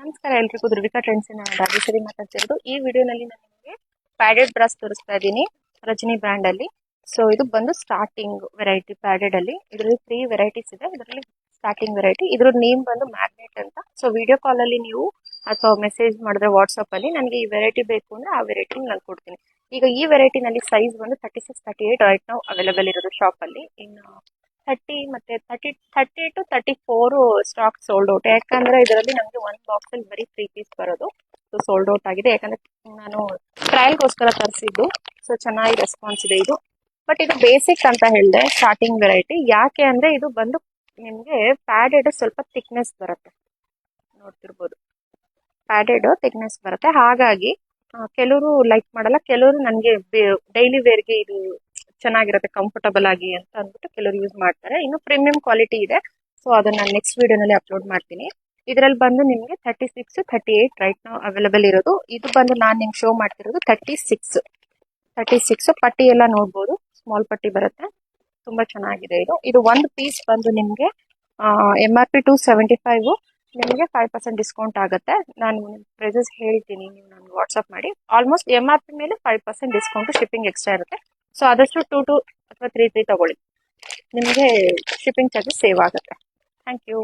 ನಮಸ್ಕಾರ ಎಲ್ರಿಗೂ ಧ್ರುವಿಕಾ ಟ್ರೆಂಡ್ಸ್ ಇಂದ ರಾಜೇಶ್ವರಿ ಮಾತಾಡ್ತಿರೋದು. ಈ ವಿಡಿಯೋನಲ್ಲಿ ನಾನು ನಿಮಗೆ ಪ್ಯಾಡೆಡ್ ಬ್ರಾಸ್ ತೋರಿಸ್ತಾ ಇದ್ದೀನಿ ರಜನಿ ಬ್ರ್ಯಾಂಡ್ ಅಲ್ಲಿ. ಸೊ ಇದು ಬಂದು ಸ್ಟಾರ್ಟಿಂಗ್ ವೆರೈಟಿ ಪ್ಯಾಡೆಡ್ ಅಲ್ಲಿ. ಇದರಲ್ಲಿ 3 ವೆರೈಟೀಸ್ ಇದೆ. ಇದರಲ್ಲಿ ಸ್ಟಾರ್ಟಿಂಗ್ ವೆರೈಟಿ, ಇದ್ರ ನೇಮ್ ಬಂದು ಮ್ಯಾಗ್ನೆಟ್ ಅಂತ. ಸೊ ವಿಡಿಯೋ ಕಾಲ್ ಅಲ್ಲಿ ನೀವು ಅಥವಾ ಮೆಸೇಜ್ ಮಾಡಿದ್ರೆ ವಾಟ್ಸ್ಆಪ್ ಅಲ್ಲಿ ನನಗೆ ಈ ವೆರೈಟಿ ಬೇಕು ಅಂದ್ರೆ ಆ ವೆರೈಟಿ ನಾನು ಕೊಡ್ತೀನಿ. ಈಗ ಈ ವೆರೈಟಿನಲ್ಲಿ ಸೈಜ್ ಬಂದು 36, 38 ರೈಟ್ ನಾವು ಅವೈಲೇಬಲ್ ಇರೋದು ಶಾಪ್ ಅಲ್ಲಿ. ಇನ್ನು 30 ಮತ್ತೆ 30 ಟು 34 ಸ್ಟಾಕ್ ಸೋಲ್ಡ್ ಔಟ್. ಯಾಕಂದ್ರೆ ಇದರಲ್ಲಿ ನಮಗೆ ಒಂದು ಬಾಕ್ಸ್ ಅಲ್ಲಿ ಬರೀ 3 ಪೀಸ್ ಬರೋದು. ಸೊ ಸೋಲ್ಡ್ ಔಟ್ ಆಗಿದೆ. ಯಾಕಂದ್ರೆ ನಾನು ಟ್ರಯಲ್ಗೋಸ್ಕರ ತರಿಸಿದ್ದು. ಸೊ ಚೆನ್ನಾಗಿ ರೆಸ್ಪಾನ್ಸ್ ಇದೆ ಇದು. ಬಟ್ ಇದು ಬೇಸಿಕ್ ಅಂತ ಹೇಳಿದೆ ಸ್ಟಾರ್ಟಿಂಗ್ ವೆರೈಟಿ. ಯಾಕೆ ಅಂದ್ರೆ ಇದು ಬಂದು ನಿಮಗೆ ಪ್ಯಾಡೆಡ್ ಸ್ವಲ್ಪ ಥಿಕ್ನೆಸ್ ಬರುತ್ತೆ, ನೋಡ್ತಿರ್ಬೋದು. ಪ್ಯಾಡೆಡ್ ಥಿಕ್ನೆಸ್ ಬರುತ್ತೆ. ಹಾಗಾಗಿ ಕೆಲವರು ಲೈಕ್ ಮಾಡಲ್ಲ, ಕೆಲವರು ನನಗೆ ಡೈಲಿ ವೇರ್ಗೆ ಇದು ಚೆನ್ನಾಗಿರುತ್ತೆ ಕಂಫರ್ಟಬಲ್ ಆಗಿ ಅಂತ ಅಂದ್ಬಿಟ್ಟು ಕೆಲವರು ಯೂಸ್ ಮಾಡ್ತಾರೆ. ಇನ್ನು ಪ್ರೀಮಿಯಂ ಕ್ವಾಲಿಟಿ ಇದೆ. ಸೊ ಅದನ್ನ ನಾನು ನೆಕ್ಸ್ಟ್ ವಿಡಿಯೋನಲ್ಲಿ ಅಪ್ಲೋಡ್ ಮಾಡ್ತೀನಿ. ಇದರಲ್ಲಿ ಬಂದು ನಿಮಗೆ 36, 38 ರೈಟ್ ನಾವು ಅವೈಲೇಬಲ್ ಇರೋದು. ಇದು ಬಂದು ನಾನು ನಿಮ್ಗೆ ಶೋ ಮಾಡ್ತಿರೋದು 36 ಪಟ್ಟಿ ಎಲ್ಲ ನೋಡ್ಬೋದು. ಸ್ಮಾಲ್ ಪಟ್ಟಿ ಬರುತ್ತೆ, ತುಂಬಾ ಚೆನ್ನಾಗಿದೆ ಇದು. ಇದು ಒಂದು ಪೀಸ್ ಬಂದು ನಿಮಗೆ MRP 275, ನಿಮಗೆ 5% ಡಿಸ್ಕೌಂಟ್ ಆಗುತ್ತೆ. ನಾನು ಪ್ರೈಸಸ್ ಹೇಳ್ತೀನಿ, ನೀವು ನನಗೆ ವಾಟ್ಸ್ಆಪ್ ಮಾಡಿ. ಆಲ್ಮೋಸ್ಟ್ MRP ಮೇಲೆ 5% ಡಿಸ್ಕೌಂಟ್, ಶಿಪ್ಪಿಂಗ್ ಎಕ್ಸ್ಟ್ರಾ ಇರುತ್ತೆ. ಸೊ ಆದಷ್ಟು 2 ಅಥವಾ 3 ತಗೊಳ್ಳಿ, ನಿಮಗೆ ಶಿಪ್ಪಿಂಗ್ ಚಾರ್ಜಸ್ ಸೇವ್ ಆಗುತ್ತೆ. Thank you.